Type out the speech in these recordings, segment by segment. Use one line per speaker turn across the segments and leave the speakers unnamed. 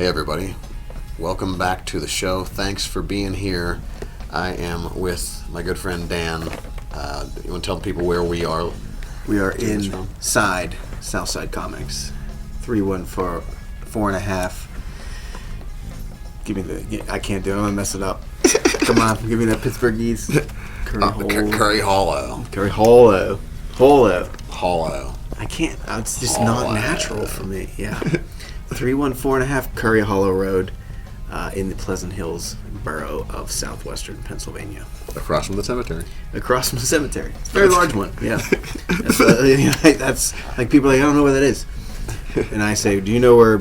Hey everybody, welcome back to the show. Thanks for being here. I am with my good friend Dan. You want to tell the people where we are?
We are inside Southside Comics. 314.5. Give me the... I can't do it. I'm going to mess it up. Come on, give me that Pittsburghese.
Curry Hollow.
Curry Hollow.
Hollow.
I can't. It's just not natural for me. Yeah. 314.5 Curry Hollow Road in the Pleasant Hills borough of southwestern Pennsylvania.
Across from the cemetery.
Across from the cemetery. It's a very large one. Yeah. That's like people are like, I don't know where that is. And I say, do you know where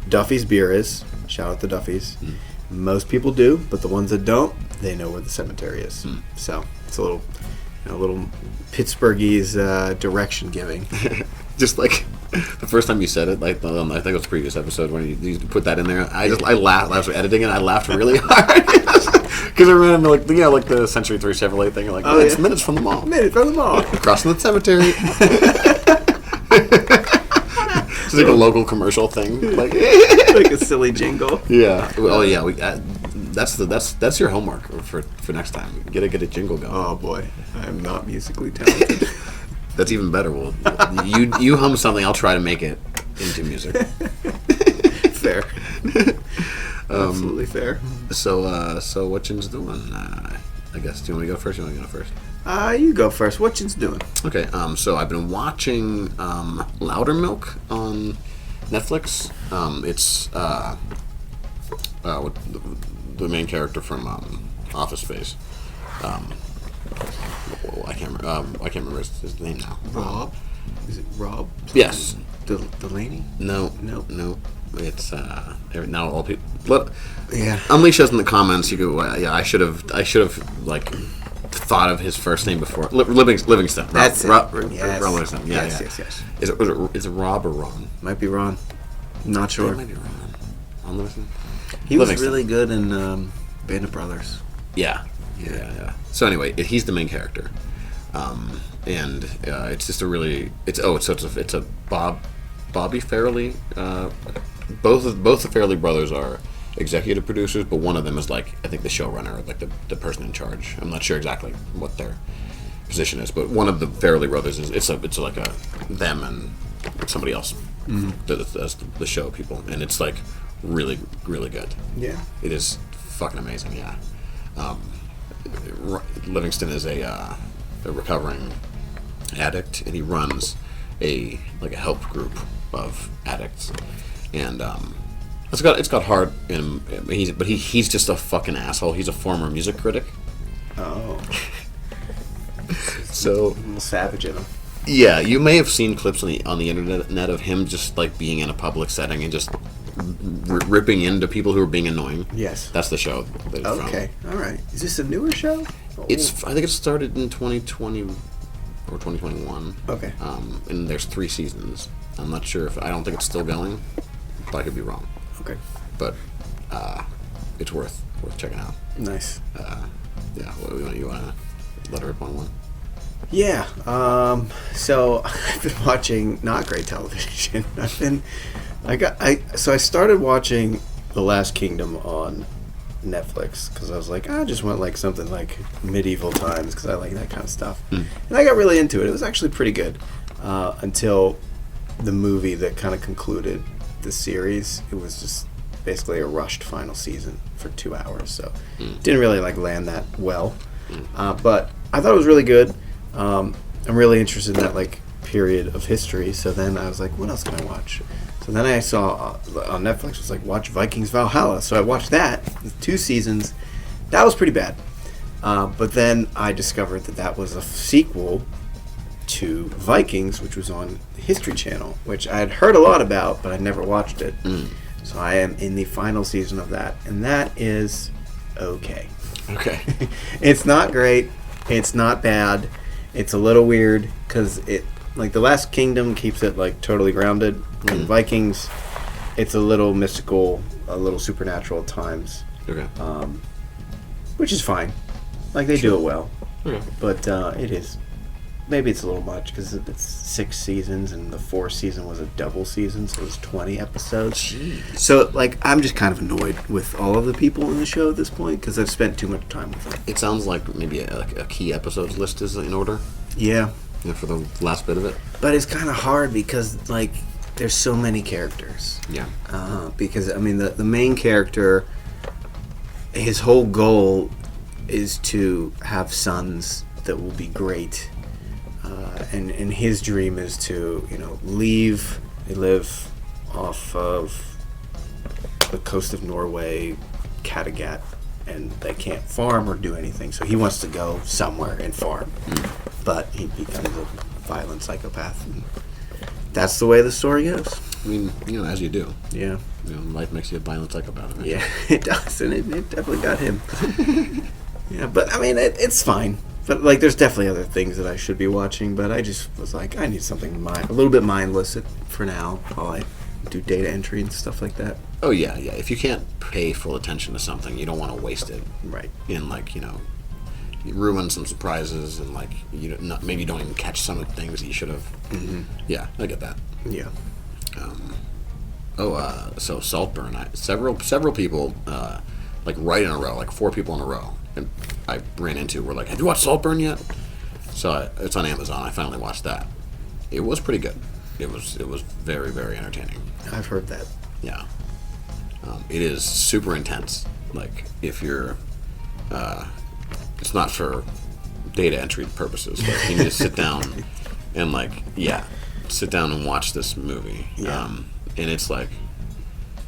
Duffy's Beer is? Shout out to Duffy's. Most people do, but the ones that don't, they know where the cemetery is. So it's a little Pittsburghese direction giving.
Just like the first time you said it, like I think it was the previous episode when you put that in there. I laughed. I was editing it. I laughed really hard because I remember like the Century 3 Chevrolet thing. Like, it's minutes from the mall.
Minutes from the mall.
Crossing the cemetery. It's like a local commercial thing, like
a silly jingle.
Yeah. Oh yeah. That's your homework for next time. Get a jingle going.
Oh boy, I am not musically talented.
That's even better. Well, you hum something. I'll try to make it into music.
Fair. Absolutely fair.
So Whatchyinzdoin? I guess. Do you want me to go first? You want me to go first?
You go first. Whatchyinzdoin?
Okay. So I've been watching Loudermilk on Netflix. It's the main character from Office Space. I can't remember his name now.
Rob? Is it Rob?
Yes.
Delaney?
No. It's now all people.
Yeah.
Unleash us in the comments. You go. Yeah, I should have like thought of his first name before. Livingston.
That's
Rob
Livingston.
Yes. Is it Rob or Ron?
Might be Ron. Not sure.
It might be Ron. Ron Livingston.
He was really good in Band of Brothers.
Yeah. So anyway, he's the main character, and it's just a really it's a Bobby Farrelly. Both the Farrelly brothers are executive producers, but one of them is like I think the showrunner, like the person in charge. I'm not sure exactly what their position is, but one of the Farrelly brothers is it's like a them and somebody else that's the show people, and it's like really really good.
Yeah,
it is fucking amazing. Yeah. Livingston is a recovering addict, and he runs a help group of addicts, and it's got heart in him. He's just a fucking asshole. He's a former music critic.
Oh,
so
a little savage in him.
Yeah, you may have seen clips on the internet of him just like being in a public setting and just ripping into people who are being annoying.
Yes,
that's the show. That
okay, all right. Is this a newer show?
I think it started in 2020 or 2021.
Okay.
And there's 3 seasons. I'm not sure I don't think it's still going, but I could be wrong.
Okay.
But it's worth checking out.
Nice.
Yeah. You want to let her rip on one?
Yeah. So I've been watching not great television. I started watching The Last Kingdom on Netflix because I was like, I just want like something like medieval times because I like that kind of stuff. And I got really into it. It was actually pretty good until the movie that kind of concluded the series. It was just basically a rushed final season for 2 hours, so didn't really like land that well. But I thought it was really good. I'm really interested in that like period of history. So then I was like, what else can I watch? So then I saw on Netflix, it was like, watch Vikings Valhalla. So I watched that, 2 seasons. That was pretty bad. But then I discovered that was a sequel to Vikings, which was on the History Channel, which I had heard a lot about, but I never watched it. So I am in the final season of that, and that is okay.
Okay.
It's not great. It's not bad. It's a little weird because it, like, The Last Kingdom keeps it like totally grounded. In Vikings, it's a little mystical, a little supernatural at times.
Okay.
Which is fine. Like, they do it well.
Okay.
But it is maybe it's a little much because it's 6 seasons and the 4th season was a double season, so it was 20 episodes.
Jeez.
So, like, I'm just kind of annoyed with all of the people in the show at this point because I've spent too much time with them.
It sounds like maybe a key episodes list is in order.
Yeah.
For the last bit of it.
But it's kind of hard because, like, there's so many characters.
Yeah.
Because, I mean, the main character, his whole goal is to have sons that will be great. And his dream is to, leave. They live off of the coast of Norway, Kattegat, and they can't farm or do anything. So he wants to go somewhere and farm. But he becomes a violent psychopath. And that's the way the story goes.
I mean, as you do.
Yeah.
Life makes you a violent psychopath. Right?
Yeah, it does. And it definitely got him. Yeah, but, I mean, it's fine. But, like, there's definitely other things that I should be watching, but I just was like, I need something a little bit mindless for now while I do data entry and stuff like that.
Oh, yeah. If you can't pay full attention to something, you don't want to waste it.
Right.
In, like, you ruin some surprises and, like, maybe you don't even catch some of the things that you should have. Mm-hmm. Yeah, I get that.
Yeah.
So Saltburn, several people, like, right in a row, like 4 people in a row, and I ran into were like, have you watched Saltburn yet? So it's on Amazon. I finally watched that. It was pretty good. It was very, very entertaining.
I've heard that.
Yeah. It is super intense. Like, if you're, it's not for data entry purposes, but you need to sit down and, like, sit down and watch this movie.
Yeah.
And it's like,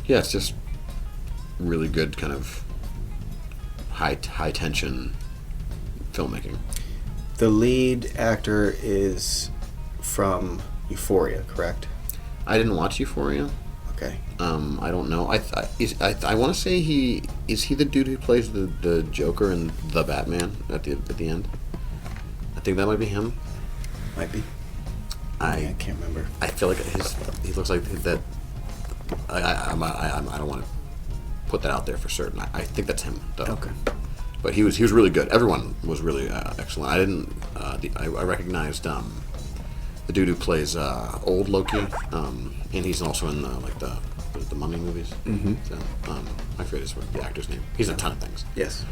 it's just really good kind of high tension filmmaking.
The lead actor is from Euphoria, correct?
I didn't watch Euphoria.
Okay.
I don't know. I want to say is he the dude who plays the Joker in the Batman at the end? I think that might be him.
Might be. I can't remember.
I feel like he looks like that. I don't want to put that out there for certain. I think that's him, though.
Okay.
But he was really good. Everyone was really excellent. I didn't. I recognized the dude who plays old Loki, and he's also in the Mummy movies. Mm-hmm. So, I forget the actor's name. He's in a ton of things.
Yes.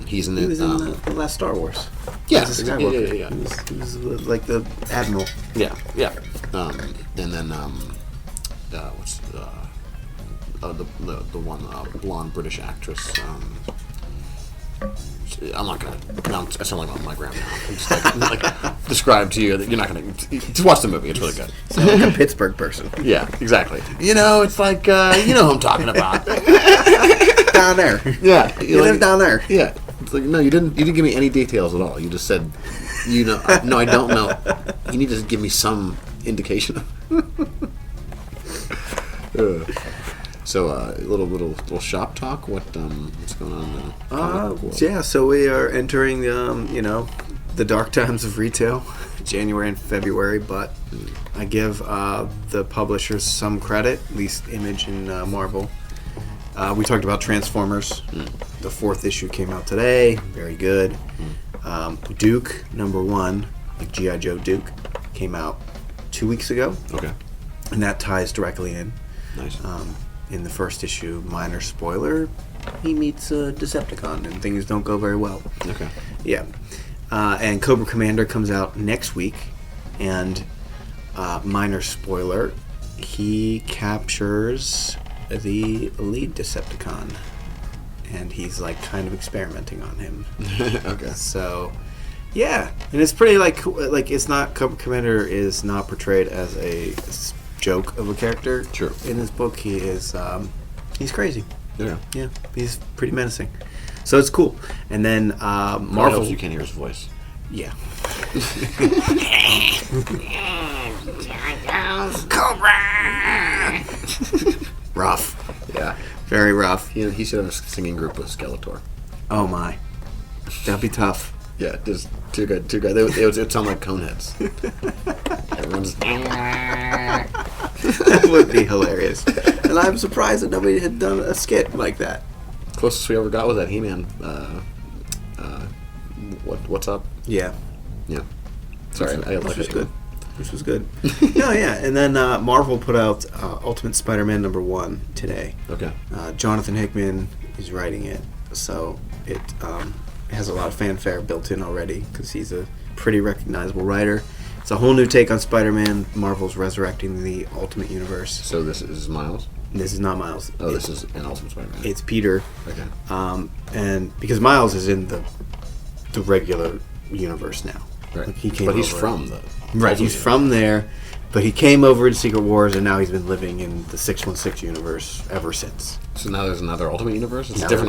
He was in
the last Star Wars.
Yeah.
Yeah. He was like the admiral.
Yeah. And then what's the one blonde British actress. I'm not gonna. I sound like I'm on my grandma now. I'm just like describe to you that you're not gonna just watch the movie. It's really good.
Sound like a Pittsburgh person.
Yeah, exactly. It's like who I'm talking about.
Down there.
Yeah,
you live down there.
Yeah, it's like no, you didn't give me any details at all. You just said, no, I don't know. You need to give me some indication. So a little shop talk. What's going on?
Yeah, so we are entering the dark times of retail, January and February. But I give the publishers some credit, at least Image and Marvel. We talked about Transformers. The 4th issue came out today. Very good. Duke #1, like G.I. Joe Duke, came out 2 weeks ago.
Okay.
And that ties directly in.
Nice.
In the first issue, minor spoiler, he meets a Decepticon and things don't go very well.
Okay.
Yeah. And Cobra Commander comes out next week, and minor spoiler, he captures the lead Decepticon, and he's like kind of experimenting on him.
Okay.
So, yeah, and it's pretty like it's not, Cobra Commander is not portrayed as a joke of a character.
Sure.
In this book, he is he's crazy.
Yeah.
Yeah, he's pretty menacing. So it's cool. And then Marvel.
You can't hear his voice.
Yeah.
Cobra.
Rough.
Yeah.
Very rough.
He should have a singing group with Skeletor.
Oh my, that'd be tough.
Yeah, just two guys. It would sound like Coneheads. Everyone's.
That would be hilarious. And I'm surprised that nobody had done a skit like that.
Closest we ever got was that He-Man. What's up?
Yeah.
Yeah. Sorry,
which was good. Which was good. Yeah. And then Marvel put out Ultimate Spider-Man #1 today.
Okay.
Jonathan Hickman is writing it, so it has a lot of fanfare built in already because he's a pretty recognizable writer. It's a whole new take on Spider-Man. Marvel's resurrecting the Ultimate Universe.
So this is Miles?
This is not Miles.
This is an Ultimate Spider-Man.
It's Peter.
Okay.
And because Miles is in the regular universe now.
Right.
Like he's
from the...
Right, he's from there, but he came over to Secret Wars, and now he's been living in the 616 universe ever since.
So now there's another Ultimate Universe? This is a different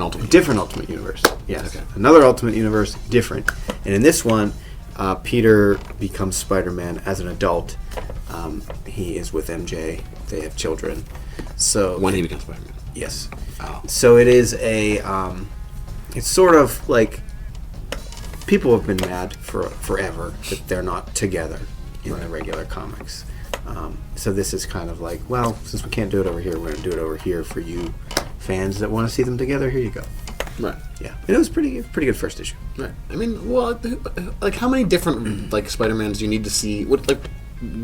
Ultimate
Different Ultimate Universe, yes.
Okay.
Another Ultimate Universe, different. And in this one, Peter becomes Spider-Man as an adult. He is with MJ. They have children. So
when he becomes Spider-Man?
Yes.
Oh.
So it is a... it's sort of like... People have been mad forever that they're not together in the regular comics. So this is kind of like, well, since we can't do it over here, we're going to do it over here for you fans that want to see them together. Here you go.
Right.
Yeah. And it was pretty good first issue.
Right. I mean, well, like how many different like Spider-Mans do you need to see? What like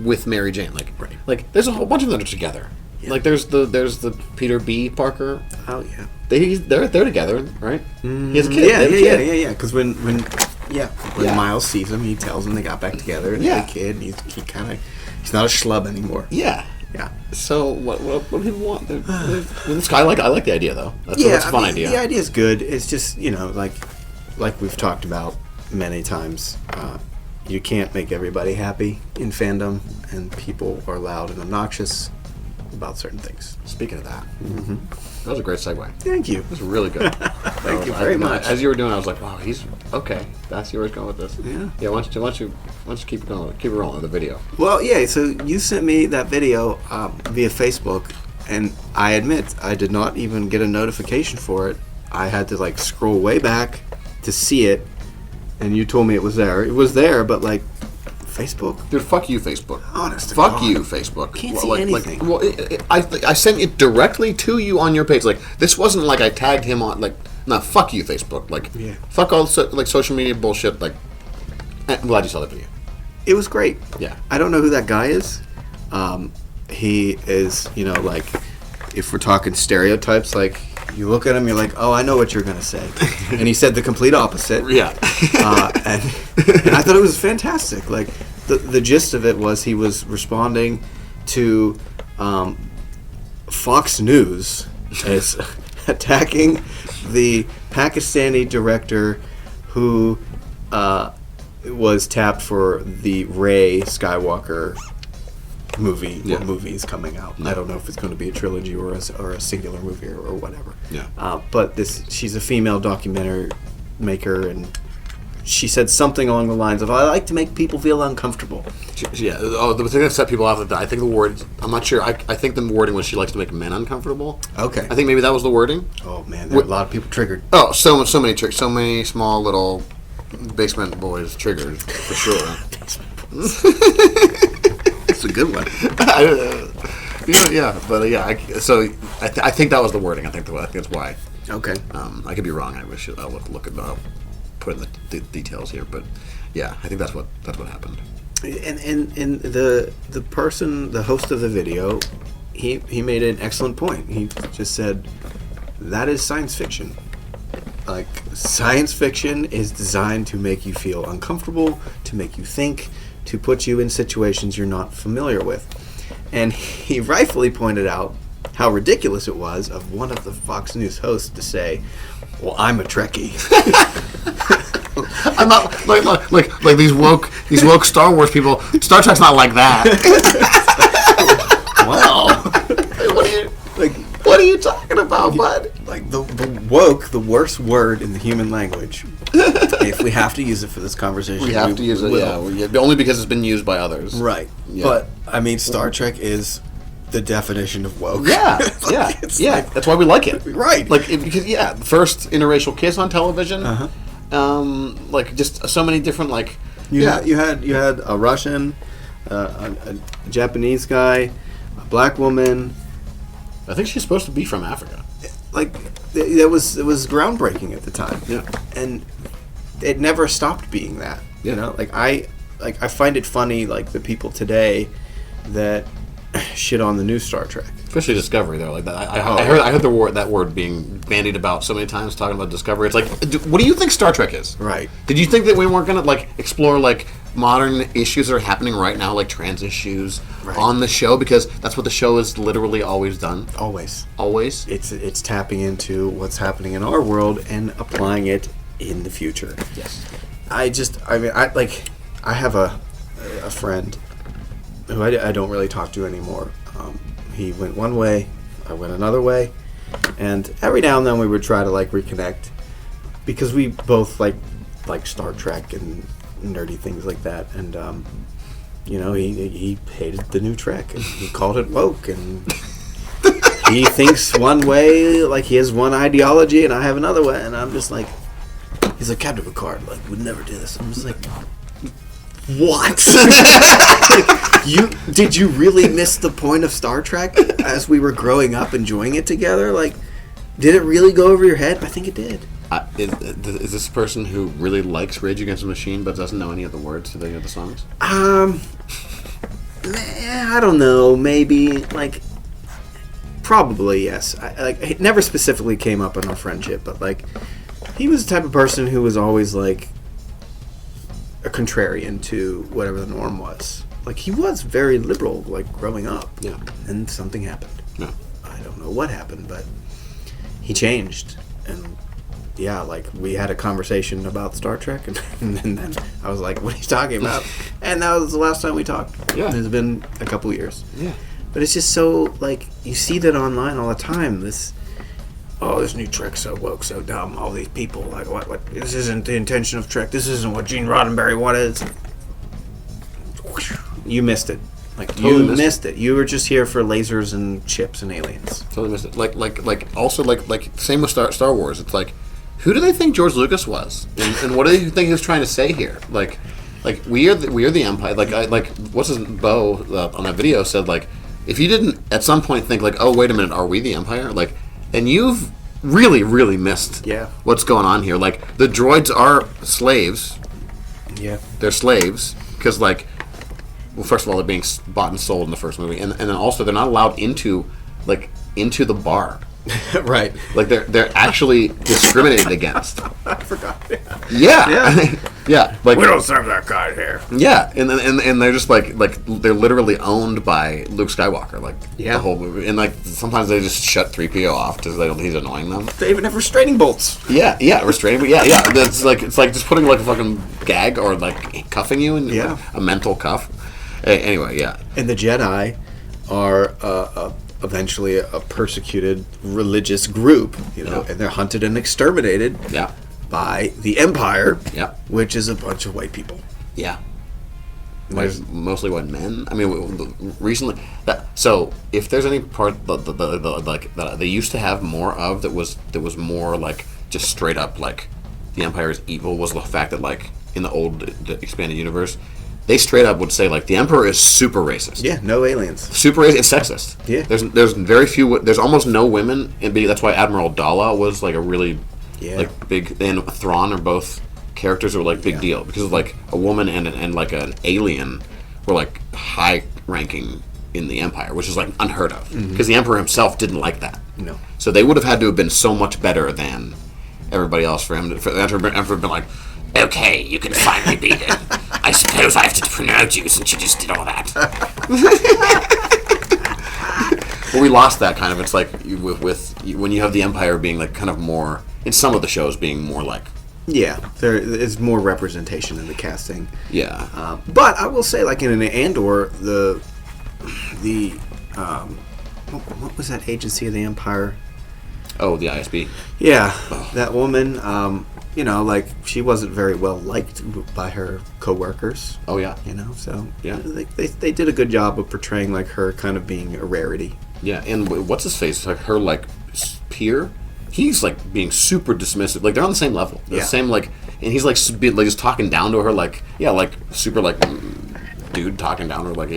with Mary Jane? Like,
right.
Like there's a whole bunch of them that are together. Yeah. Like there's the Peter B. Parker.
Oh yeah.
They're together, right? He has a kid.
Yeah. Because when Miles sees him, he tells him they got back together and they had a kid. And he's not a schlub anymore.
Yeah.
Yeah.
So what do people want? I like the idea though. That's a fun idea.
The idea is good. It's just like we've talked about many times. You can't make everybody happy in fandom, and people are loud and obnoxious about certain things.
Speaking of that, that was a great segue.
Thank you.
It was really good.
Thank you very much.
As you were doing, I was like, "Wow, he's okay." That's where he's going with this.
Yeah.
Yeah. Why don't you keep it going? Keep it rolling with the video.
Well, yeah. So you sent me that video via Facebook, and I admit I did not even get a notification for it. I had to scroll way back to see it, and you told me it was there. It was there, but Facebook?
Dude, fuck you, Facebook.
Honest to
fuck
God.
you, Facebook.
Can't see anything.
I sent it directly to you on your page. This wasn't like I tagged him on. No, fuck you, Facebook. Fuck all social media bullshit. I'm glad you saw the video.
It was great.
Yeah.
I don't know who that guy is. He is, if we're talking stereotypes, you look at him, you're like, oh, I know what you're going to say. And he said the complete opposite.
Yeah.
And I thought it was fantastic. The gist of it was he was responding to Fox News as attacking the Pakistani director who was tapped for the Rey Skywalker movie.
Yeah.
What movie is coming out? Yeah. I don't know if it's going to be a trilogy or a singular movie or whatever.
Yeah.
But she's a female documentary maker, and she said something along the lines of, I like to make people feel uncomfortable.
Yeah. Oh, the thing that set people off, I think the word, I'm not sure, I think the wording was she likes to make men uncomfortable.
Okay.
I think maybe that was the wording.
Oh, man, there are a lot of people triggered.
Oh, so many tricks, so many small little basement boys triggered, for sure.
It's a good one.
I think that was the wording. I think that's why.
Okay.
I could be wrong. I'll look at put in the details here, but yeah, I think that's what happened.
And the person, the host of the video, he made an excellent point. He just said that is science fiction. Science fiction is designed to make you feel uncomfortable, to make you think, to put you in situations you're not familiar with. And he rightfully pointed out how ridiculous it was of one of the Fox News hosts to say, well, I'm a Trekkie.
I'm not like these woke Star Wars people. Star Trek's not like that.
Wow.
What are you talking about, bud?
The woke, the worst word in the human language. If we have to use it for this conversation,
we have to use it. Yeah, only because it's been used by others.
Right. Yeah. But Star Trek is the definition of woke.
Yeah, yeah. That's why we like it.
Right.
Because the first interracial kiss on television. Just so many different
You had a Russian, a Japanese guy, a black woman.
I think she's supposed to be from Africa.
It was groundbreaking at the time.
Yeah.
And it never stopped being that.
Yeah.
like I find it funny, like the people today that shit on the new Star Trek.
Especially Discovery, though. Like that, I heard that word being bandied about so many times, talking about Discovery. It's like, what do you think Star Trek is?
Right.
Did you think that we weren't going to like explore like modern issues that are happening right now, like trans issues, on the show? Because that's what the show has literally always done. Always.
It's tapping into what's happening in our world and applying it in the future.
Yes.
I have a friend who I don't really talk to anymore. He went one way, I went another way, and every now and then we would try to like reconnect because we both like Star Trek and nerdy things like that. And he hated the new Trek and he called it woke, and he thinks one way, like he has one ideology, and I have another way, and I'm just like, he's like, Captain Picard, like, would never do this. I'm just like, what? Did you really miss the point of Star Trek as we were growing up enjoying it together? Like, did it really go over your head? I think it did.
Is this a person who really likes Rage Against the Machine but doesn't know any of the words to any of the songs?
I don't know. Maybe, like, probably yes. It never specifically came up in our friendship, but like, he was the type of person who was always like a contrarian to whatever the norm was. Like, he was very liberal, like, growing up.
Yeah. And
something happened.
Yeah.
I don't know what happened, but he changed. And, yeah, like, we had a conversation about Star Trek, and then I was like, what are you talking about? And that was the last time we talked.
Yeah.
It's been a couple years.
Yeah.
But it's just so, like, you see that online all the time, this new Trek's so woke, so dumb, all these people, like, what, this isn't the intention of Trek, this isn't what Gene Roddenberry wanted. You missed it. Like, totally you missed it. You were just here for lasers and chips and aliens.
Totally missed it. Also, same with Star Wars. It's like, who do they think George Lucas was? And what do they think he was trying to say here? Like we are the Empire. What's his Bo on that video said, like, if you didn't at some point think, like, oh, wait a minute, are we the Empire? Like, and you've really, really missed what's going on here. Like, the droids are slaves.
Yeah.
They're slaves. Because, like, well, first of all, they're being bought and sold in the first movie. And then also, they're not allowed into the bar.
Right.
Like, they're actually discriminated against.
I forgot.
Yeah. Yeah. Like,
we don't serve that kind here.
Yeah, and they're just like they're literally owned by Luke Skywalker, like the whole movie. And like sometimes they just shut 3PO off because they don't think he's annoying them.
They even have restraining bolts.
Yeah, restraining. But yeah. It's like just putting like a fucking gag or like cuffing you in a mental cuff. Anyway, yeah.
And the Jedi are eventually a persecuted religious group, and they're hunted and exterminated by the Empire, which is a bunch of white people.
Yeah. Mostly white men. I mean, recently. So, if there's any part that they used to have more of that was more like just straight up like the Empire is evil, was the fact that like in the expanded universe, they straight up would say, like, the Emperor is super racist.
Yeah, no aliens.
Super racist. It's sexist.
Yeah.
There's very few. There's almost no women. And that's why Admiral Dalla was like a really like big. And Thrawn are both characters that were like big deal because of like a woman and like an alien were like high ranking in the Empire, which is like unheard of because the Emperor himself didn't like that.
No.
So they would have had to have been so much better than everybody else for the Emperor have been like, okay, you can finally beat it. I suppose I have to promote you since you just did all that. Well, we lost that kind of. It's like with when you have the Empire being like kind of more in some of the shows being more like.
Yeah, there is more representation in the casting.
Yeah,
but I will say, like in Andor, the what was that agency of the Empire?
Oh, the ISB.
Yeah, that woman. Like she wasn't very well liked by her coworkers.
Oh yeah,
so
yeah,
they did a good job of portraying like her kind of being a rarity.
Yeah, and what's his face? Like her like peer, he's like being super dismissive. Like they're on the same level. The same like, and he's like just talking down to her like super like dude talking down to her like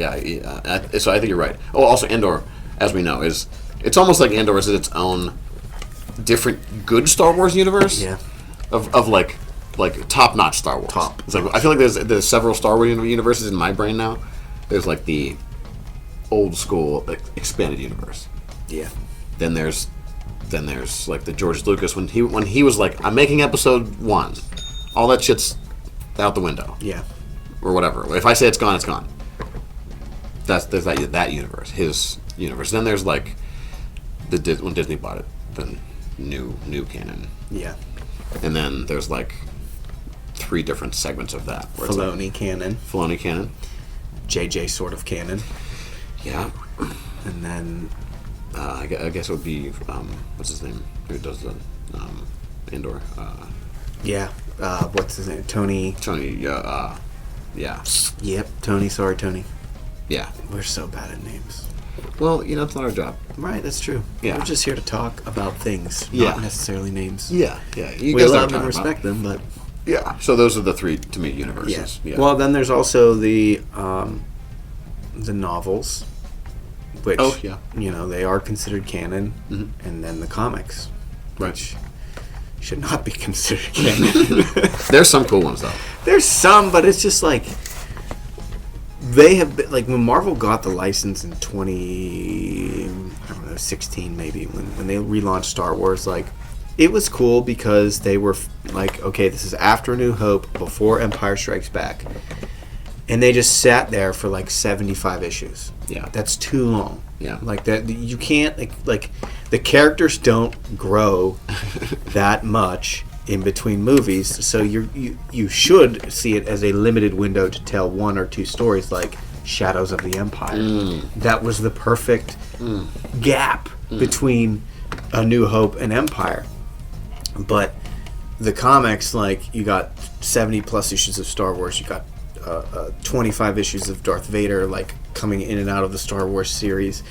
So I think you're right. Oh, also Andor, as we know, it's almost like Andor is its own different good Star Wars universe.
Yeah.
Of like like top-notch Star Wars. It's like I feel like there's several Star Wars universes in my brain now. There's like the old school expanded universe.
Yeah.
Then there's like the George Lucas when he was like, I'm making episode 1. All that shit's out the window.
Yeah.
Or whatever. If I say it's gone, it's gone. There's that universe, his universe. Then there's like when Disney bought it, the new canon.
Yeah.
And then there's like 3 different segments of that.
Filoni canon.
Filoni canon.
JJ sort of canon.
Yeah.
And then
I guess it would be what's his name? Who does the Andor?
yeah. What's his name? Tony.
Yeah.
Yep. Tony. Sorry, Tony.
Yeah.
We're so bad at names.
Well, it's not our job.
Right. That's true.
Yeah.
We're just here to talk about things,
Yeah.
not necessarily names.
Yeah.
We love and respect them, but
yeah. So those are the 3 to me universes.
yeah. Well, then there's also the novels, which they are considered canon, and then the comics, which should not be considered canon.
There's some cool ones though.
There's some, but it's just like they have been, like when Marvel got the license in 2016 maybe when they relaunched Star Wars, like it was cool because they were like, okay, this is after A New Hope, before Empire Strikes Back. And they just sat there for like 75 issues.
Yeah.
That's too long.
Yeah.
Like that, you can't, like the characters don't grow that much in between movies. So you should see it as a limited window to tell 1 or 2 stories like Shadows of the Empire. That was the perfect gap between A New Hope and Empire. But the comics, like you got 70 plus issues of Star Wars, you got 25 issues of Darth Vader, like coming in and out of the Star Wars series,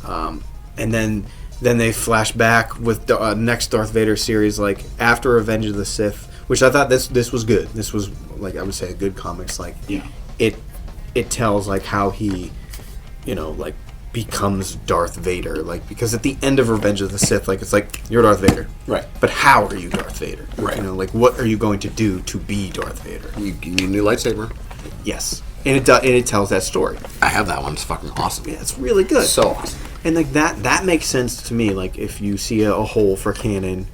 and then they flash back with the next Darth Vader series, like after Revenge of the Sith, which I thought this was good. This was like, I would say, a good comics. Like it tells like how he, like becomes Darth Vader, like because at the end of Revenge of the Sith, like it's like you're Darth Vader,
right?
But how are you Darth Vader,
right?
Like what are you going to do to be Darth Vader?
You need a new lightsaber.
Yes, and it tells that story.
I have that one. It's fucking awesome.
Yeah, it's really good.
So awesome.
And like that makes sense to me. Like if you see a hole for canon,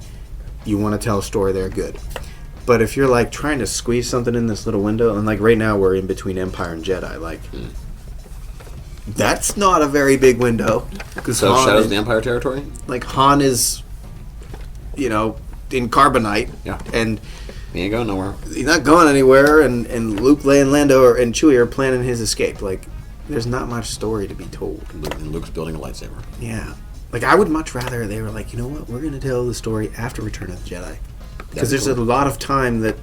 you want to tell a story there, good. But if you're like trying to squeeze something in this little window, and like right now we're in between Empire and Jedi, like that's not a very big window.
So Shadows of the Empire territory?
Like Han is, in carbonite.
Yeah.
And
he ain't going nowhere.
He's not going anywhere, and Luke, Leia, and Lando and Chewie are planning his escape. Like, there's not much story to be told.
And Luke's building a lightsaber.
Yeah. Like, I would much rather they were like, you know what, we're going to tell the story after Return of the Jedi. Because there's a lot of time that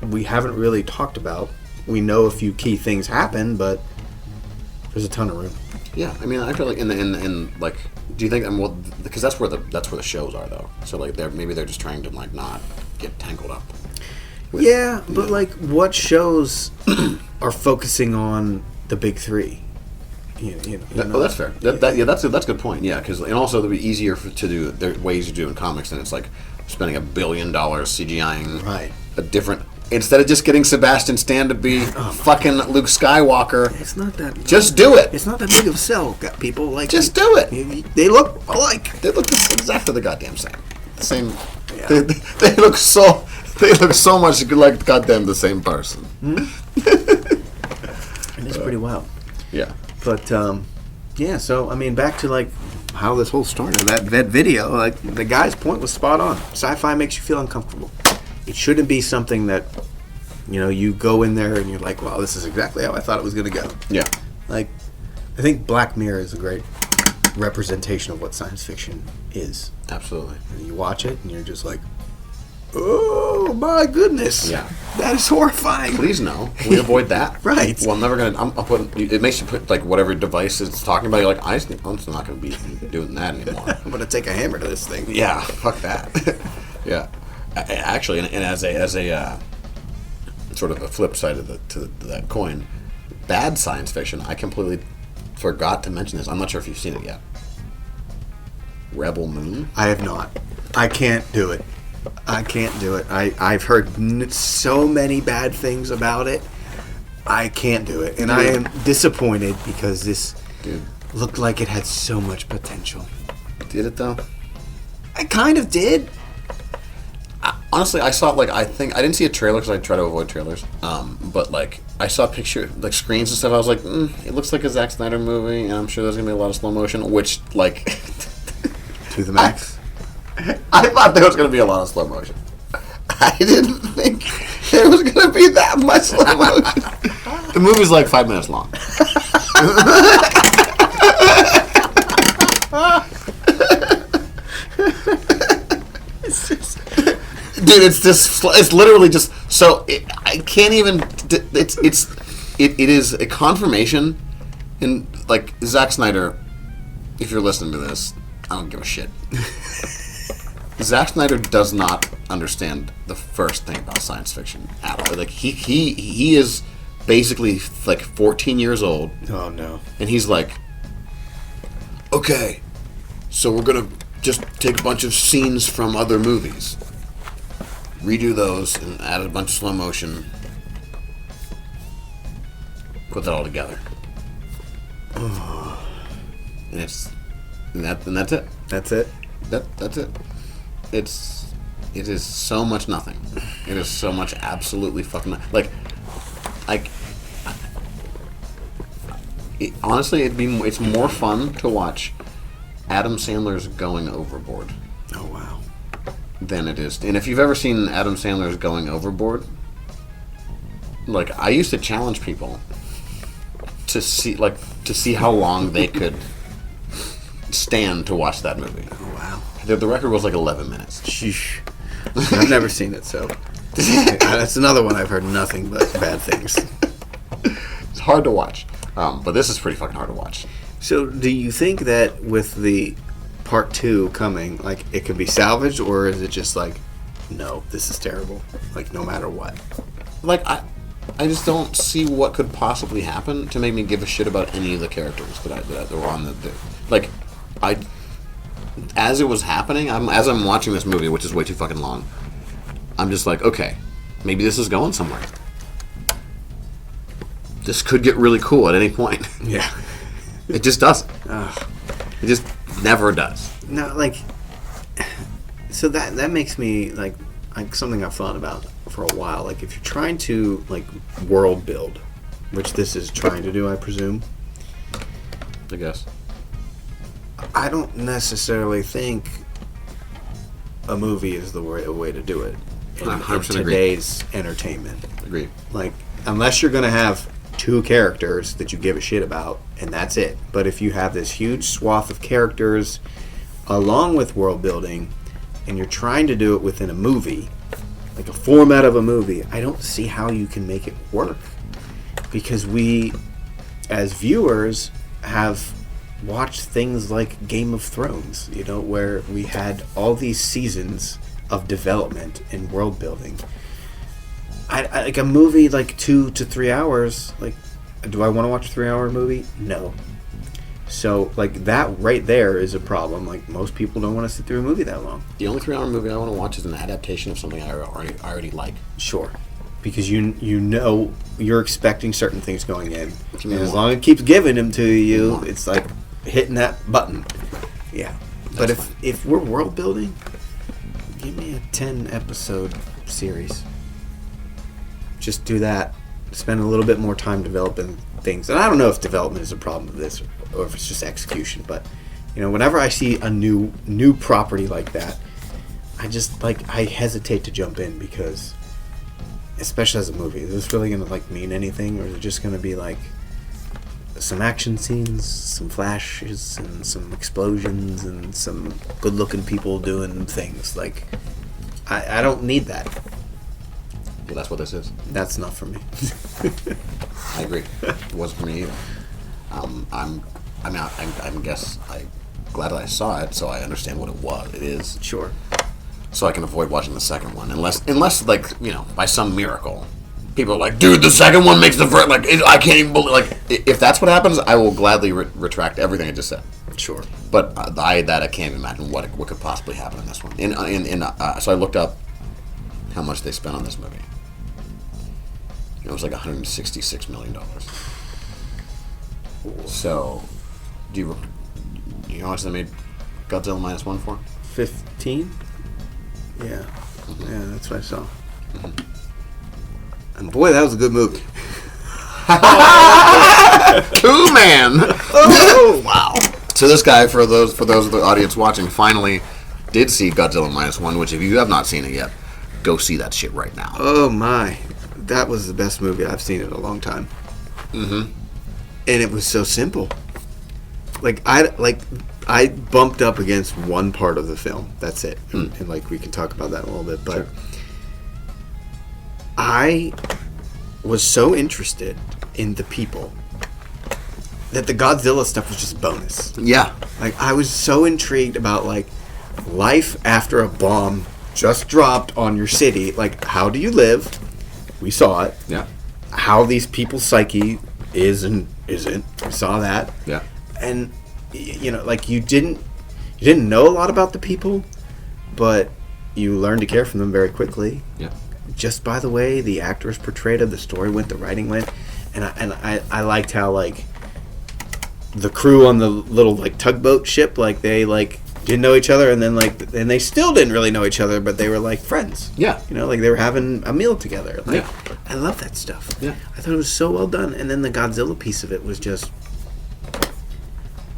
we haven't really talked about. We know a few key things happen, but there's a ton of room.
Yeah, I mean, I feel like in like, do you think? Well, because that's where the shows are though. So like, they're just trying to like not get tangled up.
But like, what shows are focusing on the big 3?
Oh, that's fair. That's a good point. Yeah, because and also it'll be easier to do. There are ways to do in comics than it's like spending $1 billion CGIing a different. Instead of just getting Sebastian Stan to be fucking Luke Skywalker,
it's not that.
Just do it.
It's not that big of a sell. Got people like
just do it.
They look alike.
They look exactly the goddamn same. The same. Yeah. They look so. They look so much like goddamn the same person.
And it's pretty wild.
Yeah.
But so I mean, back to like how this whole started. That video, like the guy's point was spot on. Sci-fi makes you feel uncomfortable. It shouldn't be something that, you go in there and you're like, wow, this is exactly how I thought it was going to go.
Yeah.
Like, I think Black Mirror is a great representation of what science fiction is.
Absolutely.
And you watch it and you're just like, oh my goodness.
Yeah.
That is horrifying.
Please no. We avoid that.
Right.
Well, I'm never going to, I'll put, it makes you put like whatever device it's talking about, you're like, I'm still not going to be doing that anymore.
I'm going to take a hammer to this thing.
Yeah. Fuck that. Yeah. Actually, and as a sort of a flip side of to that coin, bad science fiction, I completely forgot to mention this. I'm not sure if you've seen it yet. Rebel Moon.
I have not. I can't do it. I can't do it. I've heard so many bad things about it. I can't do it. And I am disappointed because this looked like it had so much potential.
Did it, though?
I kind of did.
Honestly, I saw, like, I didn't see a trailer because I try to avoid trailers. But, like, I saw picture, like, screens and stuff. I was like, it looks like a Zack Snyder movie, and I'm sure there's going to be a lot of slow motion, which, like...
to the max.
I thought there was going to be a lot of slow motion. I didn't think there was going to be that much slow motion. The movie's like 5 minutes long.
It's just...
Dude, it's literally just, so, I can't even, it is a confirmation, and, like, Zack Snyder, if you're listening to this, I don't give a shit. Zack Snyder does not understand the first thing about science fiction at all. Like, he is basically, like, 14 years old.
Oh, no.
And he's like, okay, so we're gonna just take a bunch of scenes from other movies, redo those, and add a bunch of slow motion, put that all together. And that's it.
That's it?
That's it. It is so much nothing. It is so much absolutely fucking honestly, it's more fun to watch Adam Sandler's Going Overboard.
Oh, wow.
Than it is. And if you've ever seen Adam Sandler's Going Overboard, like, I used to challenge people to see how long they could stand to watch that movie.
Oh, wow.
The record was like 11 minutes.
Sheesh. I've never seen it, so that's another one I've heard nothing but bad things.
It's hard to watch, but this is pretty fucking hard to watch.
So, do you think that with the part 2 coming, like, it could be salvaged, or is it just like, no, this is terrible, like, no matter what?
Like, I just don't see what could possibly happen to make me give a shit about any of the characters that were on the like, as it was happening, as I'm watching this movie, which is way too fucking long, I'm just like, okay, maybe this is going somewhere. This could get really cool at any point.
Yeah.
It just doesn't. It just never does.
No, like, so that makes me, like something I've thought about for a while. Like, if you're trying to, like, world build, which this is trying to do, I presume.
I guess.
I don't necessarily think a movie is the way to do it in today's entertainment.
Agreed.
Like, unless you're going to have 2 characters that you give a shit about, and that's it. But if you have this huge swath of characters along with world building, and you're trying to do it within a movie, like a format of a movie, I don't see how you can make it work. Because we, as viewers, have watched things like Game of Thrones, you know, where we had all these seasons of development and world building. I like a movie like 2 to 3 hours. Like, do I want to watch a 3-hour movie? No. So, like, that right there is a problem. Like, most people don't want to sit through a movie that long.
The only 3-hour movie I want to watch is an adaptation of something I already like.
Sure. Because you know you're expecting certain things going in. And as long as it keeps giving them to you, it's like hitting that button. Yeah. But if we're world building, give me a 10-episode series. Just do that. Spend a little bit more time developing things. And I don't know if development is a problem with this or if it's just execution, but, you know, whenever I see a new property like that, I hesitate to jump in because, especially as a movie, is this really going to, like, mean anything, or is it just going to be like some action scenes, some flashes, and some explosions, and some good-looking people doing things? Like, I don't need that.
Well, that's what this is.
That's not for me.
I agree. It wasn't for me either. I'm glad that I saw it, so I understand what it is.
Sure.
So I can avoid watching the second one, unless like, you know, by some miracle, people are like, dude, the second one makes the first, like, I can't even believe, like, if that's what happens, I will gladly retract everything I just said.
Sure.
But I can't imagine what could possibly happen in this one. So I looked up how much they spent on this movie. It was like $166 million. So, do you know how much they made Godzilla Minus One for?
15? Yeah.
Mm-hmm.
Yeah, that's what I saw. Mm-hmm. And boy, that was a good movie.
2-man!
Oh, wow.
So this guy, for those of the audience watching, finally did see Godzilla Minus One, which if you have not seen it yet, go see that shit right now.
Oh my. That was the best movie I've seen in a long time.
Mm-hmm.
And it was so simple. I bumped up against one part of the film. That's it. And like we can talk about that a little bit, but
sure.
I was so interested in the people that the Godzilla stuff was just bonus.
Yeah.
Like I was so intrigued about like life after a bomb just dropped on your city. Like how do you live? We saw it.
Yeah.
How these people's psyche is and isn't. We saw that.
Yeah.
And you know, like you didn't know a lot about the people, but you learned to care for them very quickly.
Yeah.
Just by the way the actors portrayed it, the story went, the writing went, and I liked how like the crew on the little like tugboat ship, like they like didn't know each other, and then they still didn't really know each other, but they were like friends.
Yeah.
You know, like they were having a meal together. Like,
yeah.
I love that stuff.
Yeah.
I thought it was so well done, and then the Godzilla piece of it was just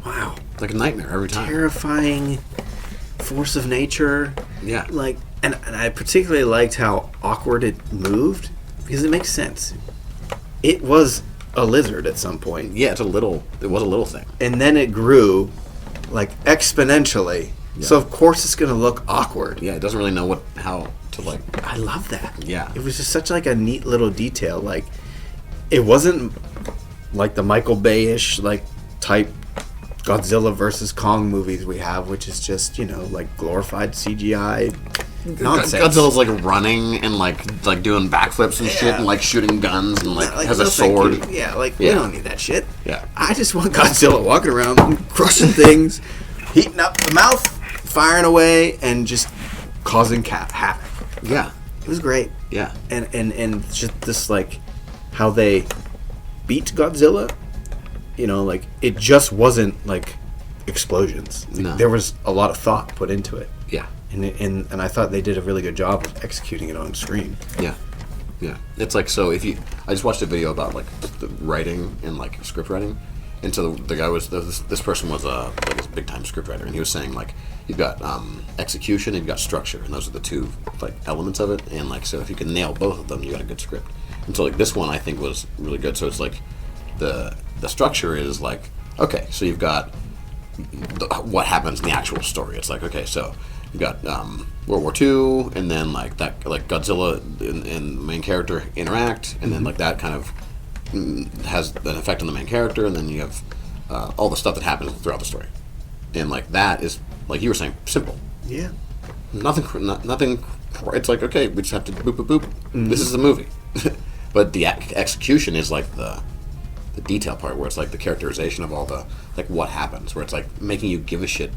wow.
Like a nightmare every time.
Terrifying force of nature.
Yeah.
Like, and I particularly liked how awkward it moved, because it makes sense. It was a lizard at some point.
Yeah, it was a little thing.
And then it grew like exponentially.
Yeah.
So of course it's going to look awkward.
Yeah, it doesn't really know how to like.
I love that.
Yeah.
It was just such like a neat little detail. Like it wasn't like the Michael Bay-ish like type Godzilla versus Kong movies we have, which is just, you know, like glorified CGI nonsense.
Godzilla's like running and like doing backflips and shit and like shooting guns and like has a sword.
Yeah, like we don't need that shit.
Yeah.
I just want Godzilla walking around crushing things, heating up the mouth, firing away, and just causing havoc.
Yeah.
It was great.
Yeah.
And just this like how they beat Godzilla, you know, like it just wasn't like explosions.
No.
There was a lot of thought put into it.
Yeah.
And I thought they did a really good job of executing it on screen.
Yeah. Yeah. It's like, so I just watched a video about like the writing and like script writing. And so the guy was, this person was like this big time script writer, and he was saying like, you've got execution and you've got structure, and those are the two like elements of it. And like, so if you can nail both of them, you got a good script. And so like this one I think was really good. So it's like the structure is like, okay, so you've got what happens in the actual story. It's like, okay, so you've got World War II, and then like that, like Godzilla and the main character interact, and then like that kind of has an effect on the main character, and then you have all the stuff that happens throughout the story, and like that is, like you were saying, simple.
Yeah.
Nothing. It's like, okay, we just have to boop boop boop. Mm-hmm. This is the movie, but the execution is like the detail part, where it's like the characterization of all the like what happens, where it's like making you give a shit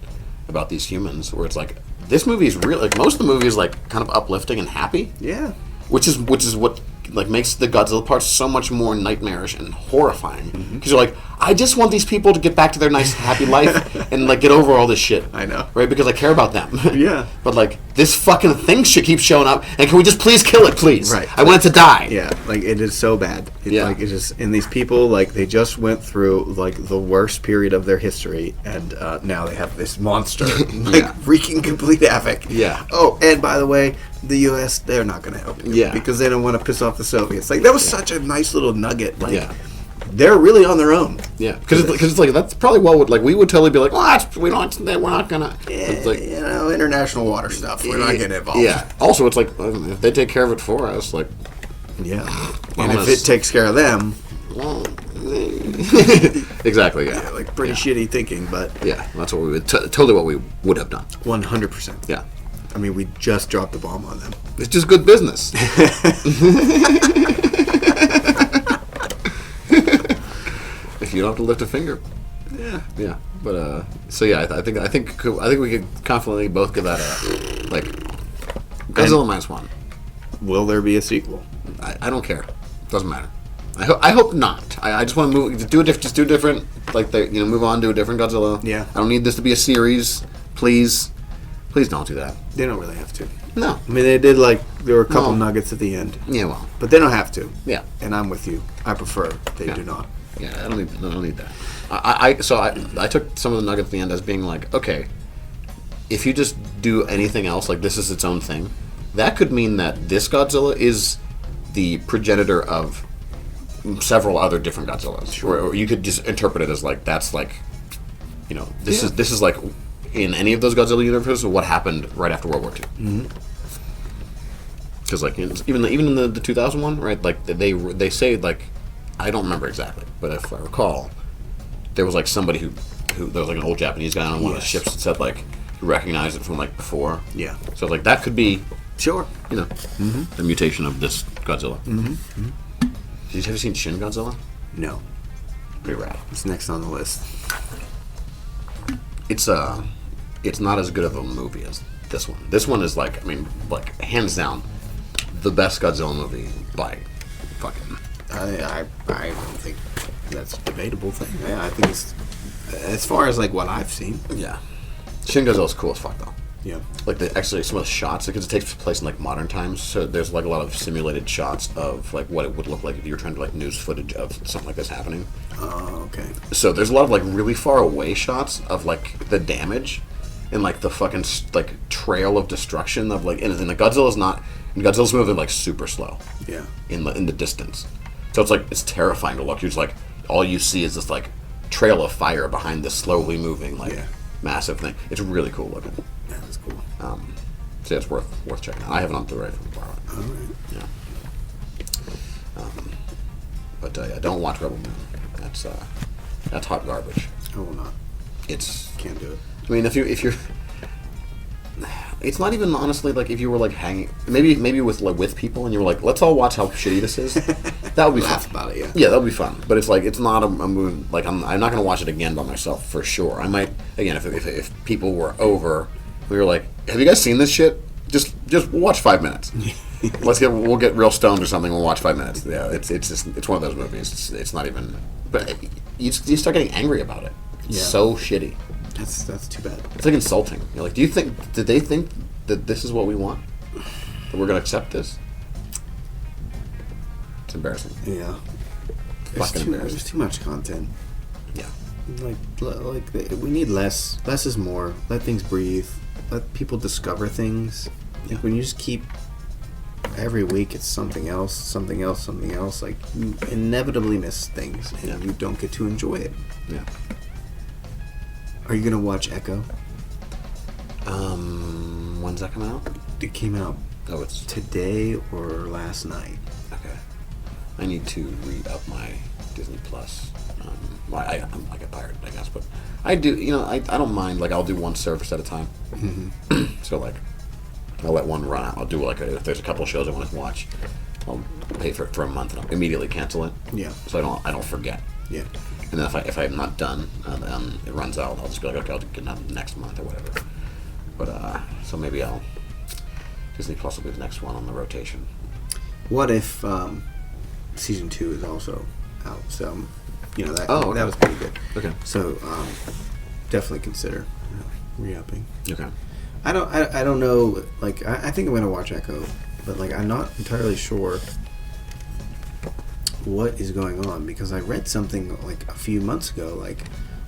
about these humans, where it's like this movie is real. Like most of the movie is like kind of uplifting and happy.
Yeah.
Which is what like makes the Godzilla parts so much more nightmarish and horrifying, because you're like, I just want these people to get back to their nice happy life and like get over all this shit.
I know,
right? Because I care about them.
Yeah.
But like this fucking thing should keep showing up, and can we just please kill it, please?
Right.
I want it to die.
Yeah. Like it is so bad.
Yeah.
Like it's just, and these people, like they just went through like the worst period of their history, and now they have this monster like wreaking complete havoc.
Yeah.
Oh, and by the way, the U.S., they're not going to help you.
Yeah.
Because they don't want to piss off the Soviets. Like that was such a nice little nugget. Like they're really on their own.
Yeah. Because it's like that's probably like we would totally be like, well, we're not gonna.
Yeah,
like,
you know, international water stuff. We're not getting involved.
Yeah. Also, it's like if they take care of it for us, like.
Yeah. And if it takes care of them.
Well, exactly. Yeah.
Like pretty shitty thinking, but
yeah, that's what we would totally what we would have done.
100%.
Yeah.
I mean, we just dropped the bomb on them.
It's just good business. If you don't have to lift a finger.
Yeah.
Yeah. But so yeah, I think we could confidently both give that a like Godzilla Minus One.
Will there be a sequel?
I don't care. Doesn't matter. I hope not. I just want to move. Just do a different. Like move on to a different Godzilla.
Yeah.
I don't need this to be a series. Please don't do that.
They don't really have to.
No.
I mean, they did there were a couple nuggets at the end.
Yeah, well.
But they don't have to.
Yeah.
And I'm with you. I prefer they do not.
Yeah, I don't need that. I took some of the nuggets at the end as being like, okay, if you just do anything else, like this is its own thing, that could mean that this Godzilla is the progenitor of several other different Godzillas. Sure. Or you could just interpret it as like that's like, this is like in any of those Godzilla universes what happened right after World War II.
Mm-hmm.
Because like even in the 2001, right? Like they say like, I don't remember exactly, but if I recall, there was like somebody who there was like an old Japanese guy on one of the ships that said like he recognized it from like before.
Yeah.
So like that could be
sure.
The mutation of this Godzilla. Mm-hmm. Have you seen Shin Godzilla?
No.
Pretty rad.
It's next on the list.
It's not as good of a movie as this one. This one is like hands down the best Godzilla movie by fucking.
I don't think that's a debatable thing. Yeah, I think it's as far as like what I've seen.
Yeah. Shin Godzilla's cool as fuck though.
Yeah.
Like actually some of the shots, because it takes place in like modern times, so there's like a lot of simulated shots of like what it would look like if you were trying to like news footage of something like this happening.
Oh, okay.
So there's a lot of like really far away shots of like the damage and like the fucking like trail of destruction of like and the Godzilla's moving like super slow.
Yeah.
In the distance. So it's like it's terrifying to look. You're just like all you see is this like trail of fire behind this slowly moving like massive thing. It's really cool looking.
Yeah, that's cool.
So yeah, it's worth checking out. I have it on Blu-ray from borrow it.
All right.
Yeah. But don't watch Rebel Moon. That's hot garbage.
I will not. Can't do it.
I mean, if you're, it's not even honestly like if you were like hanging maybe with people and you were like, let's all watch how shitty this is. That would be
Laugh
fun.
about it, yeah.
Yeah, that would be fun. But it's like it's not a movie. Like I'm not gonna watch it again by myself for sure. I might again if people were over, we were like, have you guys seen this shit? Just watch 5 minutes. We'll get real stoned or something. We'll watch 5 minutes. Yeah, it's one of those movies. It's not even. But you start getting angry about it. It's so shitty.
That's too bad.
It's like insulting. You're like, did they think that this is what we want? That we're gonna accept this? It's embarrassing.
Yeah.
Fucking
There's too much content.
Yeah.
Like we need less. Less is more. Let things breathe. Let people discover things. Like when you just keep every week it's something else, something else, something else. Like you inevitably miss things, and you don't get to enjoy it.
Yeah.
Are you gonna watch Echo?
When's that coming out?
It came out.
Oh, it's
today or last night.
Okay. I need to re-up my Disney Plus. I'm like a pirate, I guess, but I do. I don't mind. Like I'll do one service at a time. Mm-hmm. So like, I'll let one run out. I'll do like if there's a couple of shows I want to watch, I'll pay for it for a month and I'll immediately cancel it.
Yeah.
So I don't forget.
Yeah.
And then if I'm not done, it runs out. I'll just be like, okay, I'll get it next month or whatever. But so maybe Disney Plus will be the next one on the rotation.
What if season 2 is also out? So that
okay.
that was pretty good.
Okay.
So definitely consider re-upping.
Okay.
I don't know. Like I think I'm gonna watch Echo, but like I'm not entirely sure what is going on because I read something like a few months ago like,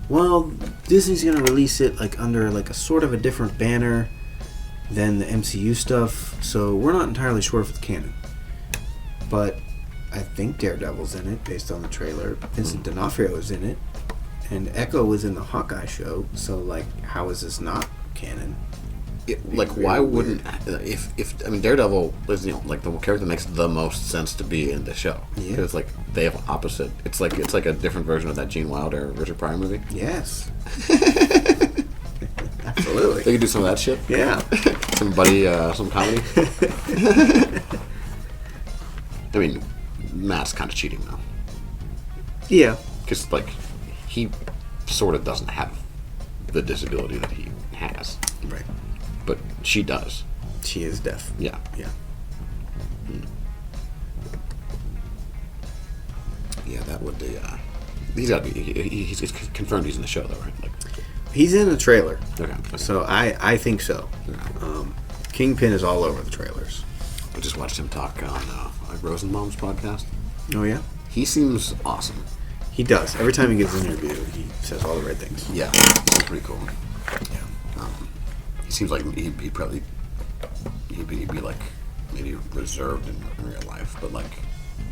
well, Disney's gonna release it like under like a sort of a different banner than the MCU stuff, so we're not entirely sure if it's canon. But I think Daredevil's in it based on the trailer. Vincent D'Onofrio is in it, and Echo was in the Hawkeye show. So like, how is this not canon?
Why wouldn't if Daredevil is like the character that makes the most sense to be in the show because like they have opposite. It's like a different version of that Gene Wilder Richard Pryor movie.
Yes, absolutely.
They could do some of that shit.
Yeah,
some comedy. I mean, Matt's kind of cheating though.
Yeah,
because like he sort of doesn't have the disability that he has.
Right.
But she does.
She is deaf.
Yeah.
Yeah.
Yeah, that would be. He's got to be. He's confirmed he's in the show, though, right? Like,
He's in the trailer.
Okay.
So I think so.
Okay.
Kingpin is all over the trailers.
I just watched him talk on Rosenbaum's podcast.
Oh, yeah?
He seems awesome.
He does. Every time he gives an interview, he says all the right things.
Yeah, he's pretty cool.
Yeah.
He seems like he'd be like maybe reserved in real life, but like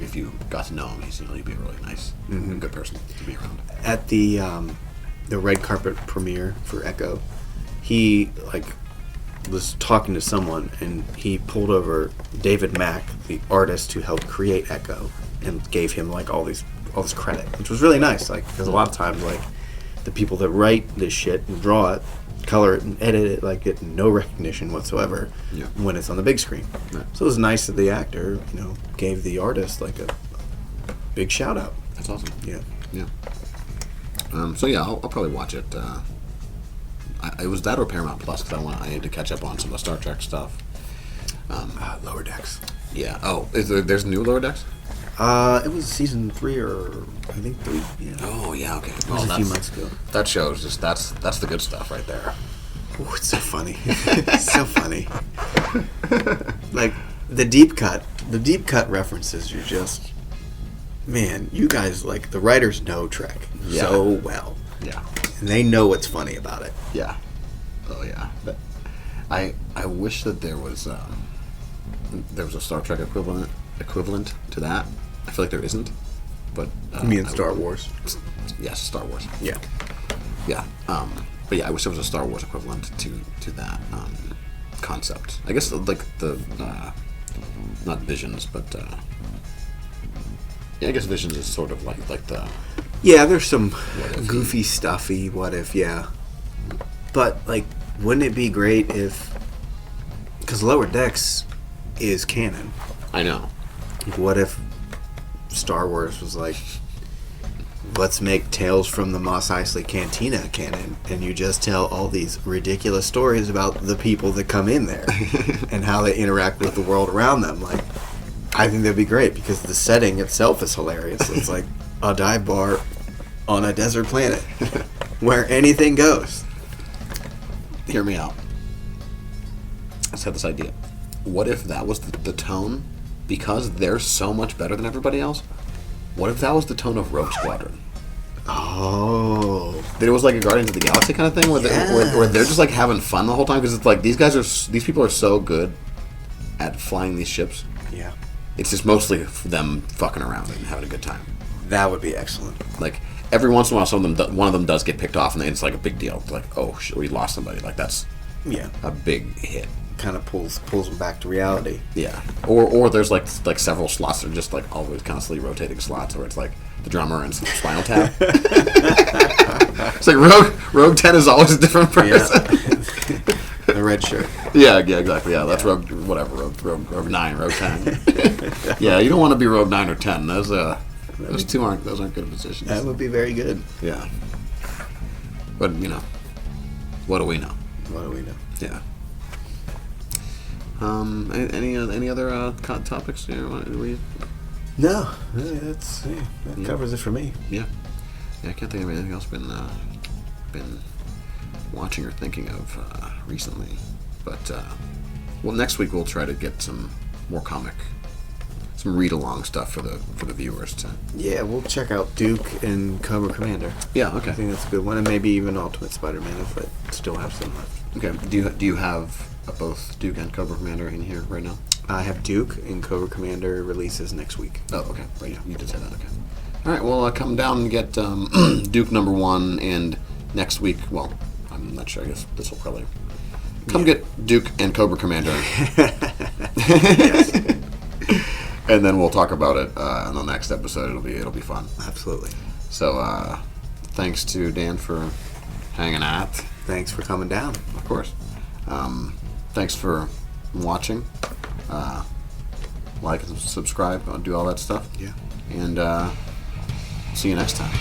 if you got to know him, he'd be a really nice, good person to be around.
At the red carpet premiere for Echo, he was talking to someone, and he pulled over David Mack, the artist who helped create Echo, and gave him all this credit, which was really nice. Because a lot of times, the people that write this shit and draw it, color it, and edit it, get no recognition whatsoever when it's on the big screen.
Right.
So it was nice that the actor, gave the artist a big shout out.
That's awesome.
Yeah.
Yeah. So yeah, I'll probably watch it. It was that or Paramount Plus because I need to catch up on some of the Star Trek stuff.
Lower Decks.
Yeah. Oh, there's new Lower Decks?
It was season 3 or I think 3. Yeah.
Oh yeah. Okay.
It was a few months ago.
That show's just that's the good stuff right there.
Oh, it's so funny. It's so funny. The deep cut references are just, man, you guys the writers know Trek so well.
Yeah.
And they know what's funny about it.
Yeah. Oh yeah. But I wish that there was a Star Trek equivalent to that. I feel like there isn't. But
You mean Star Wars?
Yes, Star Wars.
Yeah.
Yeah. But yeah, I wish there was a Star Wars equivalent to that concept. I guess the not Visions, but I guess Visions is sort of like the.
Yeah, there's some goofy stuffy what if, yeah. But wouldn't it be great if, because Lower Decks is canon.
I know.
What if Star Wars was let's make Tales from the Mos Eisley Cantina canon, and you just tell all these ridiculous stories about the people that come in there and how they interact with the world around them. I think that'd be great because the setting itself is hilarious. It's a dive bar on a desert planet where anything goes.
Hear me out. Let's have this idea. What if that was the tone? Because they're so much better than everybody else, what if that was the tone of Rogue Squadron?
Oh.
That it was like a Guardians of the Galaxy kind of thing, where they're just having fun the whole time, because it's these people are so good at flying these ships.
Yeah. It's
just mostly them fucking around and having a good time.
That would be excellent.
Every once in a while, one of them does get picked off, and it's a big deal. It's oh shit, we lost somebody. That's a big hit.
Kind of pulls them back to reality.
Yeah, or there's several slots that are just always constantly rotating slots, where it's the drummer and Spinal Tap. It's Rogue 10 is always a different person.
Yeah. The red shirt.
Yeah, exactly. Yeah, that's Rogue 9, Rogue 10. Yeah, you don't want to be Rogue 9 or 10. Those aren't good positions.
That would be very good.
Yeah. But what do we know?
What do we know?
Yeah. Any other topics?
No, that covers it for me.
Yeah. I can't think of anything else been watching or thinking of recently. But next week we'll try to get some more some read-along stuff for the viewers to.
Yeah, we'll check out Duke and Cobra Commander.
Yeah, okay.
I think that's a good one, and maybe even Ultimate Spider-Man if I still have some left.
Okay. Do you have both Duke and Cobra Commander in here right now?
I have Duke, and Cobra Commander releases next week.
Oh, okay. Right. Yeah, you did say that. Okay. All right. Well, come down and get Duke #1, and next week. Well, I'm not sure. I guess this will probably get Duke and Cobra Commander.
Yes.
And then we'll talk about it on the next episode. It'll be fun.
Absolutely.
So, thanks to Dan for hanging out.
Thanks for coming down.
Of course. Thanks for watching. Like and subscribe. Do all that stuff.
Yeah.
And see you next time.